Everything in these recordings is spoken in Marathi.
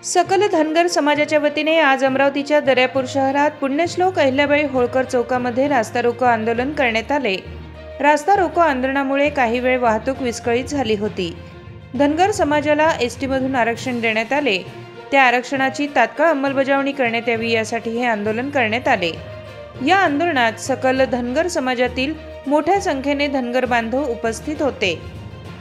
सकल धनगर समाजाच्या वतीने आज अमरावतीच्या दर्यापूर शहरात पुण्यश्लोक अहिल्याबाई होळकर चौकामध्ये रास्ता रोको आंदोलन करण्यात आले। रास्ता रोको आंदोलनामुळे काही वेळ वाहतूक विस्कळीत झाली होती। धनगर समाजाला एसटी मधून आरक्षण देण्यात आले, त्या आरक्षणाची तात्काळ अंमलबजावणी करण्यात यावी यासाठी हे आंदोलन करण्यात आले। या आंदोलनात सकल धनगर समाजातील मोठ्या संख्येने धनगर बांधव उपस्थित होते।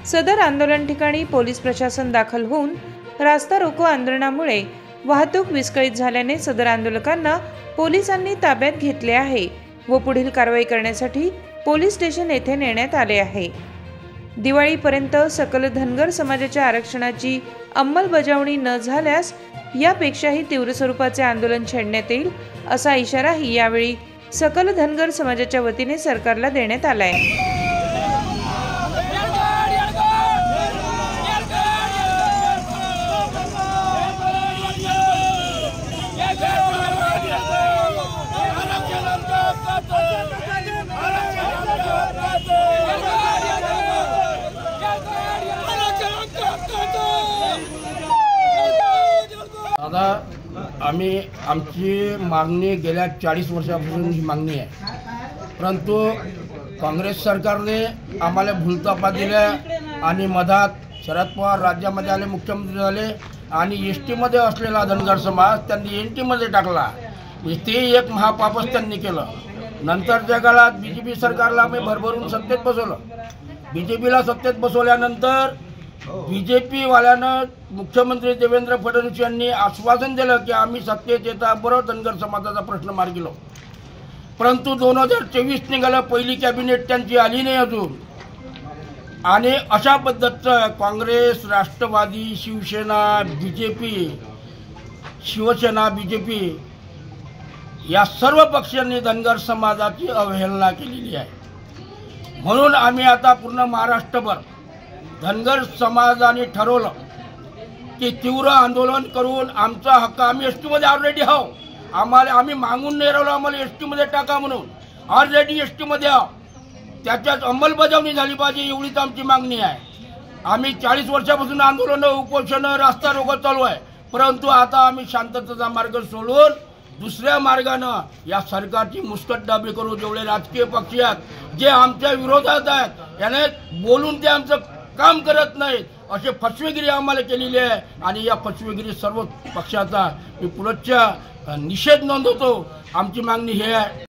सदर आंदोलन ठिकाणी पोलीस प्रशासन दाखल होऊन रास्ता रोको आंदोलनामुळे वाहतूक विस्कळीत झाल्याने सदर आंदोलकांना पोलिसांनी ताब्यात घेतले आहे व पुढील कारवाई करण्यासाठी पोलीस स्टेशन येथे नेण्यात आले आहे। दिवाळीपर्यंत सकल धनगर समाजाच्या आरक्षणाची अंमलबजावणी न झाल्यास यापेक्षाही तीव्र स्वरूपाचे आंदोलन छेडण्यात येईल असा इशाराही यावेळी सकल धनगर समाजाच्या वतीने सरकारला देण्यात आला आहे। आता आमची मागणी गेल्या 40 वर्षापासून ही मागणी आहे, परंतु काँग्रेस सरकारने आम्हाला भूलथापा दिल्या आणि मधात शरद पवार राज्यामध्ये आले, मुख्यमंत्री झाले आणि एस टीमध्ये असलेला धनगर समाज त्यांनी एन टीमध्ये टाकला। ते एक महापापच त्यांनी केलं। नंतरच्या काळात बीजेपी सरकारला आम्ही भरभरून सत्तेत बसवलं। बीजेपीला सत्तेत बसवल्यानंतर बीजेपी वाल्यानं मुख्यमंत्री देवेंद्र फडणवीस यांनी आश्वासन दिलं की आम्ही सत्तेत येताबरोबर धनगर समाजाचा प्रश्न मार्गी लावू, परंतु 2024 निघालं, पहिली कॅबिनेट त्यांची आली नाही अजून। आणि अशा पद्धतीचं काँग्रेस, राष्ट्रवादी, शिवसेना, बीजेपी या सर्व पक्षांनी धनगर समाजाची अवहेलना केलेली आहे। म्हणून आम्ही आता पूर्ण महाराष्ट्रभर धनगर समाजाने ठरवलं की तीव्र आंदोलन करून आमचा हक्क, आम्ही एसटीमध्ये ऑलरेडी आहोत, आम्ही मागून नाही राहिलो आम्हाला एसटीमध्ये टाका म्हणून, ऑलरेडी एसटीमध्ये आहोत, त्याच्यात अंमलबजावणी झाली पाहिजे एवढीच आमची मागणी आहे। आम्ही 40 वर्षापासून आंदोलन, उपोषण, रास्ता रोको चालू आहे, परंतु आता आम्ही शांततेचा मार्ग सोडून दुसऱ्या मार्गानं या सरकारची मुस्कटदाबी करू। जेवढे राजकीय पक्ष आहेत जे आमच्या विरोधात आहेत याने बोलून ते आमचं काम करत नाहीत, असे फसवेगिरी आम्हाला केलेली आहे आणि या फसवेगिरी सर्व पक्षाचा मी पुनश्च निषेध नोंदवतो। आमची मागणी हे आहे